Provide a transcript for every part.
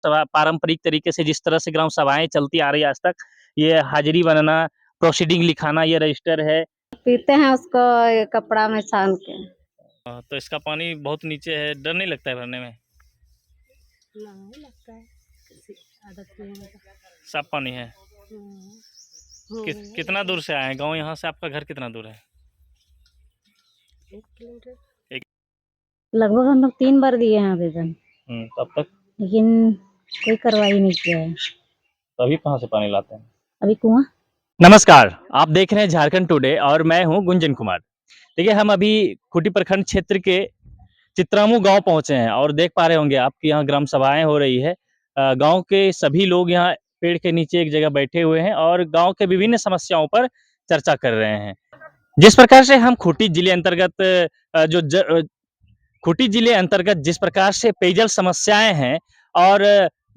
पारंपरिक तरीके से जिस तरह से ग्राम सभाएँ चलती आ रही है आज तक, ये हाज़िरी बनना, प्रोसीडिंग लिखाना, ये रजिस्टर है। पीते हैं उसको ये कपड़ा में छान के। तो इसका पानी बहुत नीचे है, डर नहीं लगता है भरने में? नहीं लगता है, किसी आदत नहीं है तो। साफ पानी है। कितना दूर से आए हैं गाँव, यहाँ से आपका घर कितना दूर है? 1 किलोमीटर। एक लगभग हम लोग 3 बार दिए हैं आवेदन, तब तक लेकिन कोई कार्रवाई नहीं किया है। तो अभी कहाँ से पानी लाते हैं? अभी कुआँ। नमस्कार, आप देख रहे हैं झारखंड टुडे और मैं हूं गुंजन कुमार। देखिए, हम अभी खूंटी प्रखंड क्षेत्र के चित्रामू गांव पहुंचे हैं और देख पा रहे होंगे आप कि यहाँ ग्राम सभाएं हो रही है। गांव के सभी लोग यहाँ पेड़ के नीचे एक जगह बैठे हुए हैं और गांव के विभिन्न समस्याओं पर चर्चा कर रहे हैं। जिस प्रकार से हम खूंटी जिले अंतर्गत खूंटी जिले अंतर्गत जिस प्रकार से पेयजल समस्याएं हैं और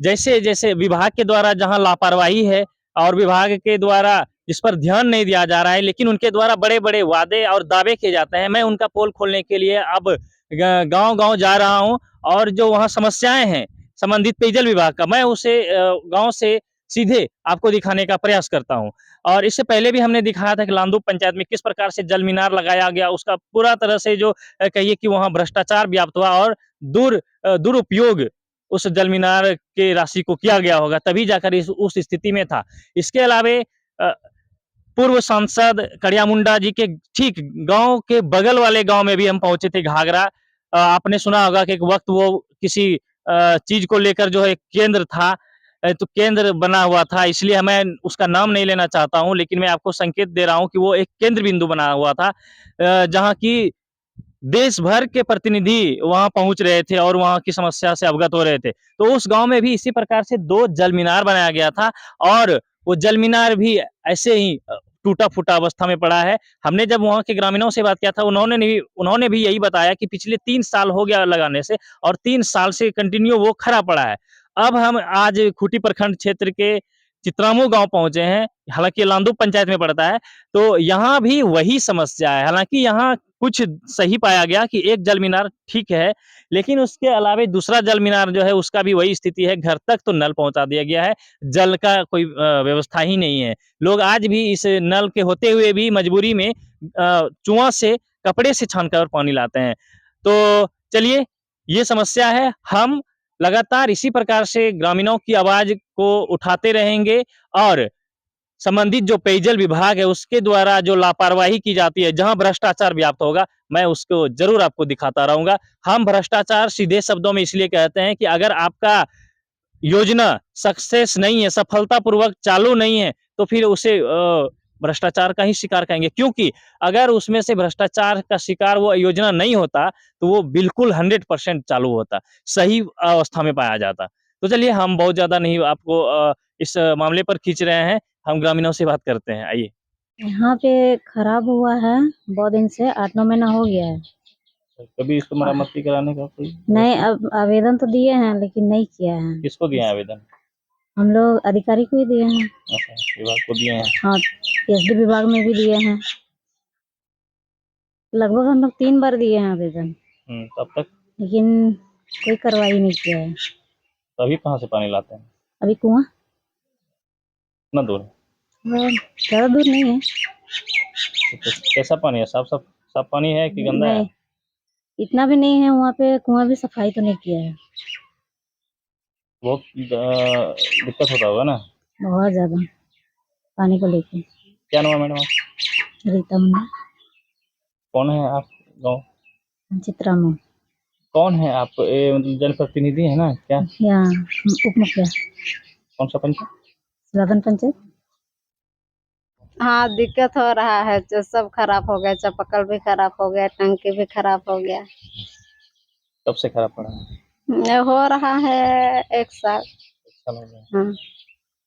जैसे जैसे विभाग के द्वारा जहां लापरवाही है और विभाग के द्वारा इस पर ध्यान नहीं दिया जा रहा है, लेकिन उनके द्वारा बड़े बड़े वादे और दावे किए जाते हैं। मैं उनका पोल खोलने के लिए अब गांव गांव जा रहा हूं और जो वहां समस्याएं हैं संबंधित पेयजल विभाग का, मैं उसे गांव से सीधे आपको दिखाने का प्रयास करता हूं। और इससे पहले भी हमने दिखाया था कि लांदू पंचायत में किस प्रकार से जल मीनार लगाया गया, उसका पूरा तरह से जो कहिए कि वहाँ भ्रष्टाचार व्याप्त हुआ और दुरुपयोग उस जल मीनार के राशि को किया गया होगा, तभी जाकर उस स्थिति में था। इसके अलावे पूर्व सांसद कड़िया मुंडा जी के ठीक गांव के बगल वाले गांव में भी हम पहुंचे थे, घाघरा। आपने सुना होगा कि एक वक्त वो किसी चीज को लेकर जो है केंद्र था, तो केंद्र बना हुआ था, इसलिए मैं उसका नाम नहीं लेना चाहता हूं, लेकिन मैं आपको संकेत दे रहा हूं कि वो एक केंद्र बिंदु बना हुआ था, जहां की देश भर के प्रतिनिधि वहां पहुंच रहे थे और वहां की समस्या से अवगत हो रहे थे। तो उस गांव में भी इसी प्रकार से 2 जल मीनार बनाया गया था और वो जल मीनार भी ऐसे ही टूटा-फूटा अवस्था में पड़ा है। हमने जब वहाँ के ग्रामीणों से बात किया था, उन्होंने भी यही बताया कि पिछले 3 साल हो गया लगाने से और 3 साल से कंटिन्यू वो खड़ा पड़ा है। अब हम आज खूंटी प्रखंड क्षेत्र के चित्रामू गाँव पहुँचे हैं, हालाँकि लांदू पंचायत में पड़ता है, तो यहाँ भी वही समस्या है। हालाँकि यहाँ कुछ सही पाया गया कि एक जल मीनार ठीक है, लेकिन उसके अलावे दूसरा जल मीनार जो है उसका भी वही स्थिति है, घर तक तो नल पहुँचा दिया गया है, जल का कोई व्यवस्था ही नहीं है। लोग आज भी इस नल के होते हुए भी मजबूरी में कुआँ से कपड़े से छानकर पानी लाते हैं। तो चलिए, ये समस्या है, हम लगातार इसी प्रकार से ग्रामीणों की आवाज़ को उठाते रहेंगे और संबंधित जो पेयजल विभाग है उसके द्वारा जो लापरवाही की जाती है, जहाँ भ्रष्टाचार व्याप्त होगा, मैं उसको ज़रूर आपको दिखाता रहूँगा। हम भ्रष्टाचार सीधे शब्दों में इसलिए कहते हैं कि अगर आपका योजना सक्सेस नहीं है, सफलतापूर्वक चालू नहीं है, तो फिर उसे भ्रष्टाचार का ही शिकार कहेंगे। क्योंकि अगर उसमें से भ्रष्टाचार का शिकार वो योजना नहीं होता, तो वो बिल्कुल 100% चालू होता, सही अवस्था में पाया जाता। तो चलिए, हम बहुत ज़्यादा नहीं आपको इस मामले पर खींच रहे हैं, हम ग्रामीणों से बात करते हैं, आइए। यहाँ पे खराब हुआ है, बहुत दिन से 8-9 महीना हो गया है। कभी इसको मरम्मती कराने का कोई नहीं, अब आवेदन तो दिए हैं लेकिन नहीं किया है। किसको दिए हैं आवेदन? हम लोग अधिकारी को ही दिए हैं। अच्छा, विभाग को दिए हैं। हाँ, एसडी विभाग में भी दिए हैं। लगभग हम लोग 3 बार दिए हैं आवेदन, तब तक लेकिन कोई कार्रवाई नहीं किया है। तो अभी कहाँ से पानी लाते हैं? अभी कुआँ। कितना दूर है? ज़्यादा दूर नहीं है। तो कैसा पानी है? साफ पानी है कि गंदा है? नहीं, इतना भी नहीं है, वहाँ पे कुआँ भी सफाई तो नहीं किया है। बहुत दिक्कत होता होगा ना? बहुत ज़्यादा पानी को लेके। क्या नाम है मैडम आप? रीता मुंडा। कौन है आप? गाँव चित्रामू। कौन है आप? मतलब जनप्रतिनिधि है ना क्या? यहाँ उप मुखिया। कौन सा पंचायत? सदाबन पंचायत। हाँ, दिक्कत हो रहा है, जो सब खराब हो गया, चापाकल भी खराब हो गया, टंकी भी खराब हो गया। कब से खराब पड़ा है? ये हो रहा है 1 साल। 1 साल हो गया। हाँ।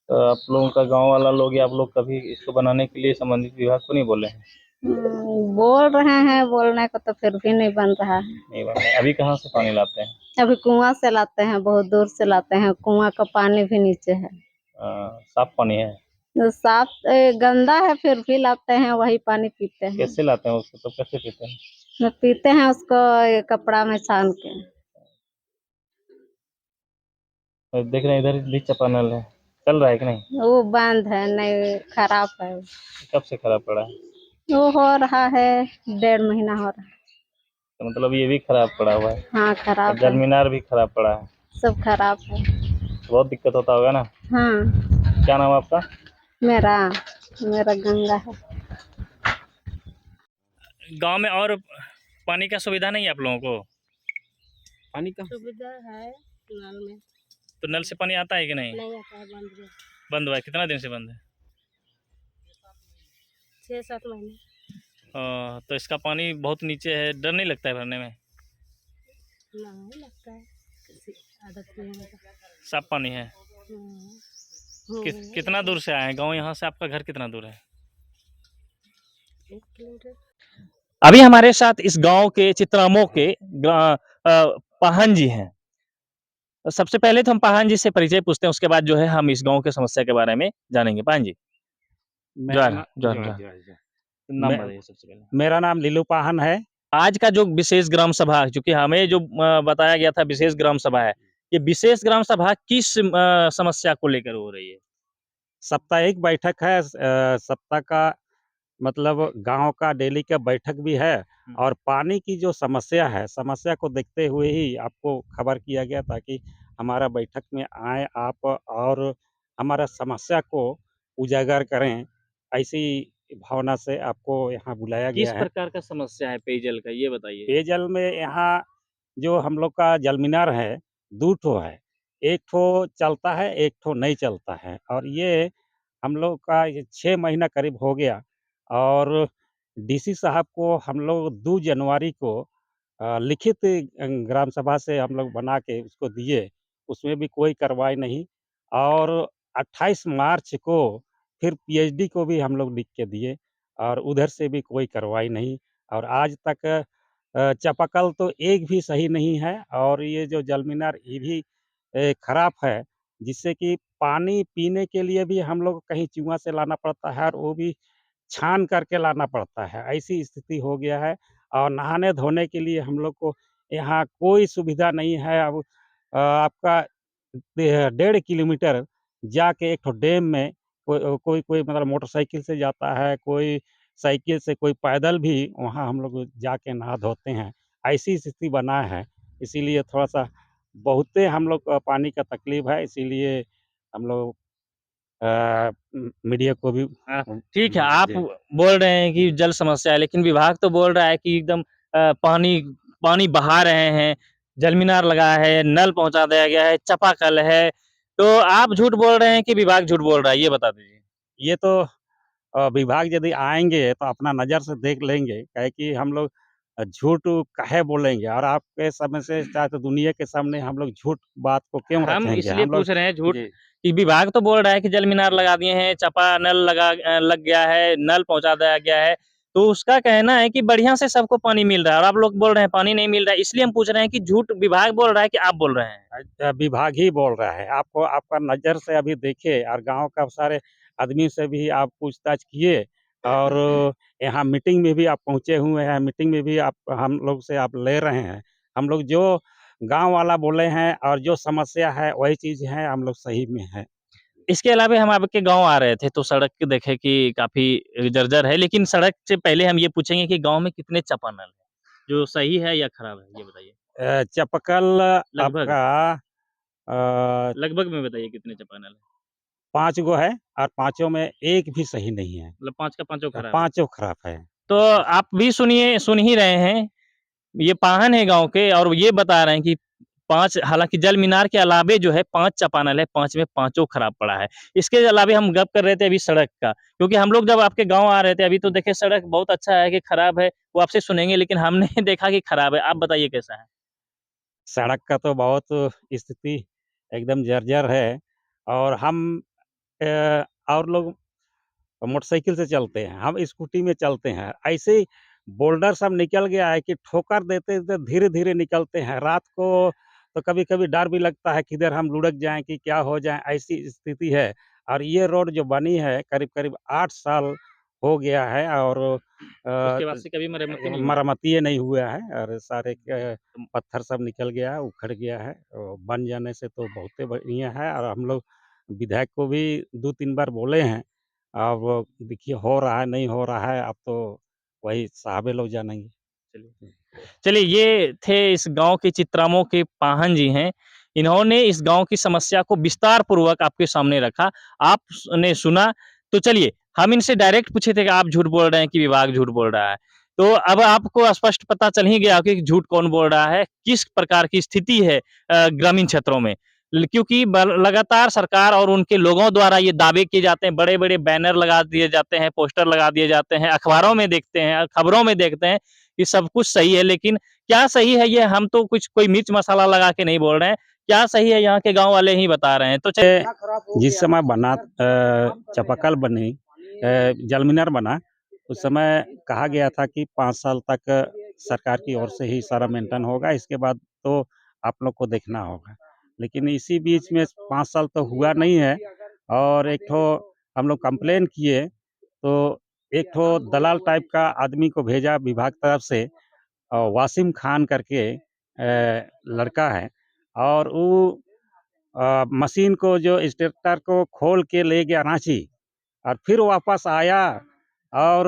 तो आप लोगों का गाँव वाला लोग या आप लोग कभी इसको बनाने के लिए संबंधित विभाग को नहीं बोले हैं? बोल रहे हैं, बोलने को तो फिर भी नहीं बन रहा है। नहीं बन रहा है। अभी कहाँ से पानी लाते हैं? अभी कुआँ से लाते हैं, बहुत दूर से लाते हैं, कुआँ का पानी भी नीचे है। साफ पानी है? जो साफ गंदा है, फिर भी लाते हैं, वही पानी पीते हैं। कैसे लाते हैं उसको? तो कैसे पीते हैं? पीते हैं उसको कपड़ा में छान के। और देख रहे हैं इधर भी चापानल है, चल रहा है कि नहीं? वो बंद है, नहीं खराब है। कब से खराब पड़ा है? वो हो रहा है, 1.5 महीना हो रहा है। तो मतलब ये भी खराब पड़ा हुआ है हाँ और खराब जल है, मीनार भी खराब पड़ा है, सब खराब है। तो बहुत दिक्कत होता होगा ना? हाँ। क्या नाम है आपका? मेरा मेरा गंगा है। गांव में और पानी का सुविधा नहीं है आप लोगों को? पानी का सुविधा है नल में, तो नल से पानी आता है कि नहीं? नहीं आता है, बंद है। बंद हुआ है, कितना दिन से बंद है? 6-7 महीने। तो इसका पानी बहुत नीचे है, डर नहीं लगता है भरने में? नहीं लगता है, आदत नहीं होता। साफ पानी है। कितना दूर से आए हैं गाँव, यहाँ से आपका घर कितना दूर है? 1 किलोमीटर। अभी हमारे साथ इस गांव के चित्रामो के पाहन जी हैं। सबसे पहले तो हम पाहन जी से परिचय पूछते हैं, उसके बाद जो है हम इस गांव के समस्या के बारे में जानेंगे। पाहन जी, मेरा जोहार नाम जोहार जोहार जोहार। जोहार जोहार। नाम मैं बताइए सबसे पहले। मेरा नाम लीलू पाहन है। आज का जो विशेष ग्राम सभा, क्योंकि हमें जो बताया गया था विशेष ग्राम सभा है, ये विशेष ग्राम सभा किस समस्या को लेकर हो रही है? साप्ताहिक बैठक है, सप्ताह का मतलब गांव का डेली का बैठक भी है और पानी की जो समस्या है, समस्या को देखते हुए ही आपको खबर किया गया ताकि हमारा बैठक में आए आप और हमारा समस्या को उजागर करें, ऐसी भावना से आपको यहाँ बुलाया किस गया है। प्रकार का समस्या है पेयजल का, ये बताइए। पेयजल में यहाँ जो हम लोग का जल मीनार है, 2 ठो है। 1 ठो चलता है, 1 ठो नहीं चलता है और ये हम लोग का ये 6 महीना करीब हो गया और डीसी साहब को हम लोग 2 जनवरी को लिखित ग्राम सभा से हम लोग बना के उसको दिए, उसमें भी कोई कार्रवाई नहीं और 28 मार्च को फिर पीएचडी को भी हम लोग लिख के दिए और उधर से भी कोई कार्रवाई नहीं और आज तक चापाकल तो एक भी सही नहीं है और ये जो जल मीनार ये भी खराब है, जिससे कि पानी पीने के लिए भी हम लोग कहीं कुआँ से लाना पड़ता है और वो भी छान करके लाना पड़ता है, ऐसी स्थिति हो गया है और नहाने-धोने के लिए हम लोग को यहाँ कोई सुविधा नहीं है। अब आपका 1.5 किलोमीटर जाके एक ठो डैम में कोई मतलब मोटरसाइकिल से जाता है, कोई साइकिल से, कोई पैदल भी वहाँ हम लोग जाके नहा-धोते हैं। ऐसी स्थिति बना है, इसीलिए थोड़ा-सा बहुते हम लोग पानी का तकलीफ है, इसीलिए हम लोग मीडिया को भी ठीक है, आप जी। बोल रहे हैं कि जल समस्या है, लेकिन विभाग तो बोल रहा है कि एकदम पानी पानी बहा रहे हैं, जल मीनार लगा है, नल पहुँचा दिया गया है, चापाकल है। तो आप झूठ बोल रहे हैं कि विभाग झूठ बोल रहा है, ये बता दीजिए? ये तो विभाग यदि आएँगे तो अपना नज़र से देख लेंगे, काहे कि हम लोग झूठ काहे बोलेंगे और आपके समय से चाहे तो दुनिया के सामने हम लोग झूठ बात को क्यों हम रखेंगे? इसलिए हम लोग पूछ रहे हैं झूठ जी। कि विभाग तो बोल रहा है कि जल मीनार लगा दिए हैं, चापा नल लग गया है, नल पहुँचा दिया गया है। तो उसका कहना है कि बढ़िया से सबको पानी मिल रहा है और आप लोग बोल रहे हैं पानी नहीं मिल रहा है। इसलिए हम पूछ रहे हैं कि झूठ विभाग बोल रहा है कि आप बोल रहे हैं? विभाग ही बोल रहा है। आपको आपका नज़र से अभी देखिए और गाँव का सारे आदमी से भी आप पूछताछ किए और यहाँ मीटिंग में भी आप पहुँचे हुए हैं, मीटिंग में भी आप हम लोग से आप ले रहे हैं। हम लोग जो गाँव वाला बोले हैं और जो समस्या है वही चीज़ है, हम लोग सही में हैं। इसके अलावा हम आपके गाँव आ रहे थे तो सड़क देखे कि काफ़ी जर्जर है, लेकिन सड़क से पहले हम ये पूछेंगे कि गाँव में कितने चापानल हैं? जो सही है या खराब है? ये बताइए। चपकल लगभग, आपका अ, लगभग में बताइए कितने चापानल हैं? 5 गो है और पाँचों में एक भी सही नहीं है। मतलब 5 का पाँचों खराब है। पाँचों खराब है। तो आप भी सुन ही रहे हैं, ये पाहन है गाँव के और ये बता रहे हैं कि 5 हालाँकि जल मीनार के अलावे जो है 5 चापानल है, 5 में पाँचों खराब पड़ा है। इसके अलावे हम गप कर रहे थे अभी सड़क का, क्योंकि हम लोग जब आपके गाँव आ रहे थे अभी तो देखिए सड़क बहुत अच्छा है कि खराब है, वो आपसे सुनेंगे लेकिन हमने देखा कि खराब है। आप बताइए कैसा है? सड़क का तो बहुत स्थिति एकदम जर्जर है और हम और लोग मोटरसाइकिल से चलते हैं, हम स्कूटी में चलते हैं। ऐसे ही बोल्डर सब निकल गया है कि ठोकर देते-देते धीरे-धीरे निकलते हैं। रात को तो कभी-कभी डर भी लगता है किधर हम लुढ़क जाएँ कि क्या हो जाए, ऐसी स्थिति है। और ये रोड जो बनी है करीब-करीब 8 साल हो गया है और उसके बाद से कभी मरम्मती नहीं हुआ? मरम्मती नहीं हुआ है और सारे पत्थर सब निकल गया, उखड़ गया है और बन जाने से तो बहुते बढ़िया है और हम लोग विधायक को भी 2-3 बार बोले हैं। अब देखिए हो रहा है, नहीं हो रहा है, अब तो वही साहब लोग जानेंगे। चलिए। चलिए, ये थे इस गाँव के चित्रामों के पाहन जी हैं। इन्होंने इस गाँव की समस्या को विस्तार पूर्वक आपके सामने रखा। आपने सुना, तो चलिए हम इनसे डायरेक्ट पूछे थे कि आप झूठ बोल रहे हैं कि विभाग झूठ बोल रहा है। तो अब आपको स्पष्ट पता चल ही गया कि झूठ कौन बोल रहा है, किस प्रकार की स्थिति है ग्रामीण क्षेत्रों में। क्योंकि लगातार सरकार और उनके लोगों द्वारा ये दावे किए जाते हैं, बड़े-बड़े बैनर लगा दिए जाते हैं, पोस्टर लगा दिए जाते हैं, अखबारों में देखते हैं, खबरों में देखते हैं कि सब कुछ सही है, लेकिन क्या सही है ये हम तो कुछ कोई मिर्च मसाला लगा के नहीं बोल रहे हैं। क्या सही है यहाँ के गाँव वाले ही बता रहे हैं। तो जिस समय बना चापाकल बनी जलमीनार बना, उस समय कहा गया था कि 5 साल तक सरकार की ओर से ही सारा मेंटेन होगा, इसके बाद तो आप लोग को देखना होगा। लेकिन इसी बीच में 5 साल तो हुआ नहीं है और एक ठो हम लोग कंप्लेन किए, तो एक ठो दलाल टाइप का आदमी को भेजा विभाग तरफ से वासिम खान करके लड़का है और वो मशीन को जो स्टेटर को खोल के ले गया रांची और फिर वापस आया और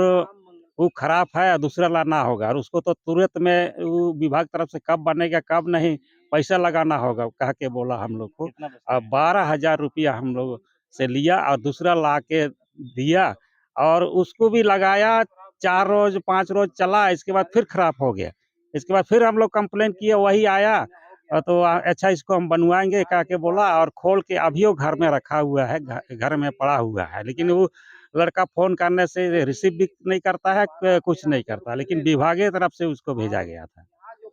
वो खराब है दूसरा लाना होगा और उसको तो तुरंत में वो विभाग तरफ से कब बनेगा कब नहीं पैसा लगाना होगा कह के बोला हम लोग को। और 12,000 रुपया हम लोग से लिया और दूसरा ला के दिया और उसको भी लगाया 4 रोज 5 रोज चला, इसके बाद फिर खराब हो गया। इसके बाद फिर हम लोग कंप्लेन किए, वही आया तो अच्छा इसको हम बनवाएंगे कह के बोला और खोल के अभियो घर में रखा हुआ है, घर में पड़ा हुआ है। लेकिन वो लड़का फ़ोन करने से रिसीव भी नहीं करता है, कुछ नहीं करता, लेकिन विभागीय तरफ से उसको भेजा गया था,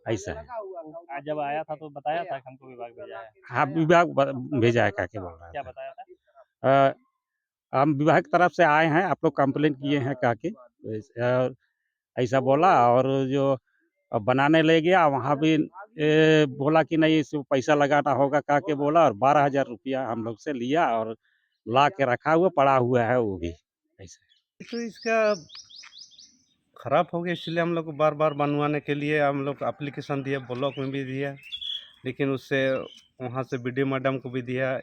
ऐसा है। आज जब आया था तो बताया था कि हमको विभाग भेजा है। हाँ, विभाग भेजा है कह के बोल रहा क्या था। बताया था? हम विभाग की तरफ से आए हैं, आप लोग कंप्लेन किए हैं कह के ऐसा बोला और जो बनाने ले गया वहाँ भी बोला कि नहीं इसमें पैसा लगाना होगा कह के बोला और 12,000 रुपया हम लोग से लिया और ला के रखा हुआ पड़ा हुआ है वो भी ऐसे। तो इसका खराब हो गया इसलिए हम लोग को बार-बार बनवाने के लिए हम लोग एप्लीकेशन दिया, ब्लॉक में भी दिया, लेकिन उससे वहाँ से बीडीओ मैडम को भी दिया,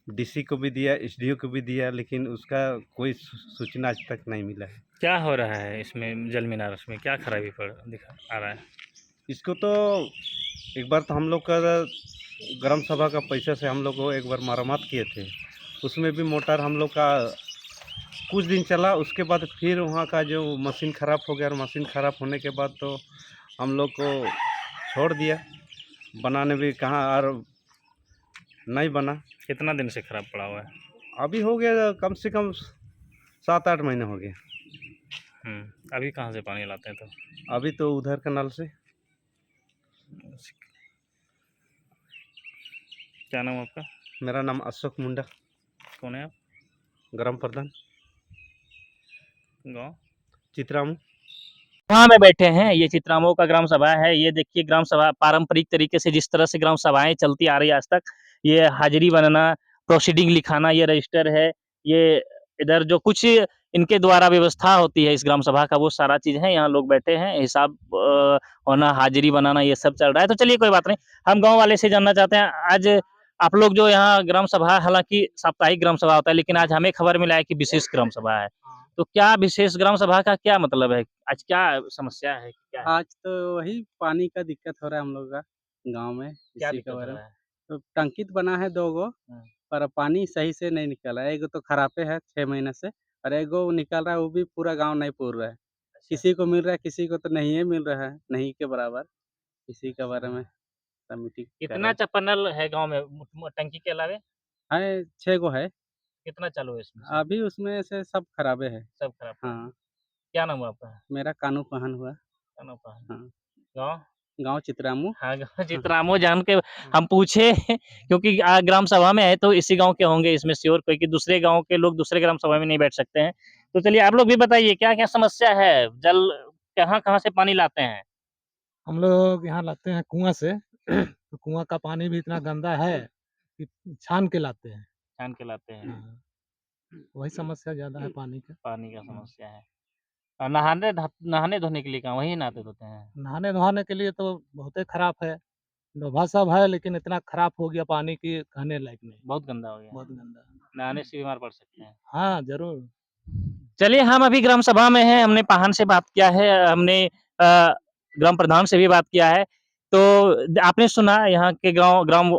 डीसी को भी दिया, एसडीओ को भी दिया, लेकिन उसका कोई सूचना आज तक नहीं मिला है। क्या हो रहा है इसमें जल मीनार में क्या खराबी पड़ दिखा आ रहा है? इसको तो एक बार तो हम लोग का ग्राम सभा का पैसा से हम लोग को एक बार मरम्मत किए थे, उसमें भी मोटर हम लोग का कुछ दिन चला, उसके बाद फिर वहाँ का जो मशीन ख़राब हो गया और मशीन ख़राब होने के बाद तो हम लोग को छोड़ दिया, बनाने भी कहाँ और नहीं बना। कितना दिन से खराब पड़ा हुआ है? अभी हो गया कम से कम 7-8 महीने हो गए। अभी कहाँ से पानी लाते हैं तो? अभी तो उधर का नल से। क्या नाम है आपका? मेरा नाम अशोक मुंडा, कौन है आप? ग्राम प्रधान गाँव? चित्रामू। वहाँ में बैठे हैं, ये चित्रामऊ का ग्राम सभा है। ये देखिए ग्राम सभा पारंपरिक तरीके से जिस तरह से ग्राम सभाएँ चलती आ रही है आज तक, ये हाज़िरी बनना, प्रोसीडिंग लिखाना, ये रजिस्टर है, ये इधर जो कुछ इनके द्वारा व्यवस्था होती है इस ग्राम सभा का वो सारा चीज़ है। यहाँ लोग बैठे हैं, हिसाब होना, हाज़िरी बनाना ये सब चल रहा है। तो चलिए कोई बात नहीं, हम गाँव वाले से जानना चाहते हैं आज आप लोग जो यहाँ ग्राम सभा हालाँकि साप्ताहिक ग्राम सभा होता है, लेकिन आज हमें खबर मिला है कि विशेष ग्राम सभा है। तो क्या विशेष ग्राम सभा का क्या मतलब है? आज क्या समस्या है? क्या है? आज तो वही पानी का दिक्कत हो रहा है हम लोग का गाँव में, क्या इसी दिक्कत के हो बारे में। रहा है? तो टंकी तो बना है 2 गो, पर पानी सही से नहीं निकल रहा है। एगो तो खराबे है 6 महीने से और एगो निकल रहा है, वो भी पूरा गाँव नहीं पूर रहा है। किसी को मिल रहा है, किसी को तो नहीं ही मिल रहा है, नहीं के बराबर। इसी के बारे में समिति कर रहे कितना हैं। चापानल है गाँव में टंकी के अलावे? है 6 गो है, कितना चालू है इसमें से? अभी उसमें से सब खराबे है। सब खराब पड़ा है। हाँ, क्या नाम हुआ आपका? मेरा कानू पहन हुआ। क्या नाम हुआ? हाँ, गाँव? गाँव चित्रामू। हाँ, गाँव हाँ, चित्रामो जान के हम पूछे क्योंकि ग्राम सभा में है तो इसी गाँव के होंगे इसमें श्योर क्योंकि दूसरे गाँव के लोग दूसरे ग्राम सभा में नहीं बैठ सकते हैं। तो चलिए आप लोग भी बताइए क्या-क्या समस्या है? जल कहाँ-कहाँ से पानी लाते हैं? हम लोग यहाँ लाते हैं कुआँ से तो कुआँ का पानी भी इतना गंदा है कि छान के लाते हैं। छान के लाते हैं। हाँ, वही समस्या ज़्यादा है पानी का। पानी का समस्या है। और नहाने धोने के लिए कहाँ वहीं नहाते धोते हैं? नहाने-धोने के लिए तो बहुते खराब है। डोभा सब है लेकिन इतना खराब हो गया पानी कि कहने लायक नहीं। बहुत गंदा हो गया है। बहुत गंदा। नहाने से बीमार पड़ सकते हैं। हाँ, ज़रूर। चलिए हम अभी ग्राम सभा में हैं, हमने पाहन से बात किया है, हमने ग्राम प्रधान से भी बात किया है। तो आपने सुना यहाँ के ग्राम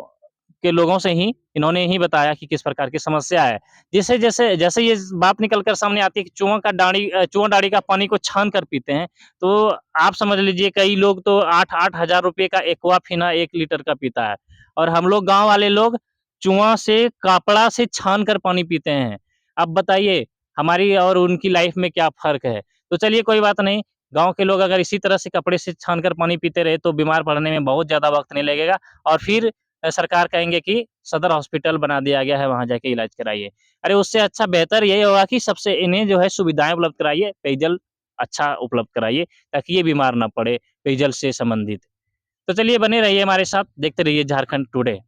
के लोगों से ही, इन्होंने ही बताया कि किस प्रकार की समस्या है। जैसे ये बात निकल कर सामने आती है कि चुआं डाड़ी का पानी को छान कर पीते हैं, तो आप समझ लीजिए कई लोग तो 8-8 हज़ार रुपए का एक्वाफिना 1 लीटर का पीता है और हम लोग गाँव वाले लोग चुआं से, कापड़ा से छान कर पानी पीते हैं। अब बताइए हमारी और उनकी लाइफ में क्या फ़र्क है? तो चलिए कोई बात नहीं, गाँव के लोग अगर इसी तरह से कपड़े से छान कर पानी पीते रहे तो बीमार पड़ने में बहुत ज़्यादा वक़्त नहीं लगेगा और फिर सरकार कहेंगे कि सदर हॉस्पिटल बना दिया गया है, वहाँ जाके इलाज कराइए। अरे उससे अच्छा बेहतर यही होगा कि सबसे इन्हें जो है सुविधाएँ उपलब्ध कराइए, पेयजल अच्छा उपलब्ध कराइए ताकि ये बीमार ना पड़े पेयजल से संबंधित। तो चलिए बने रहिए हमारे साथ, देखते रहिए झारखंड टुडे।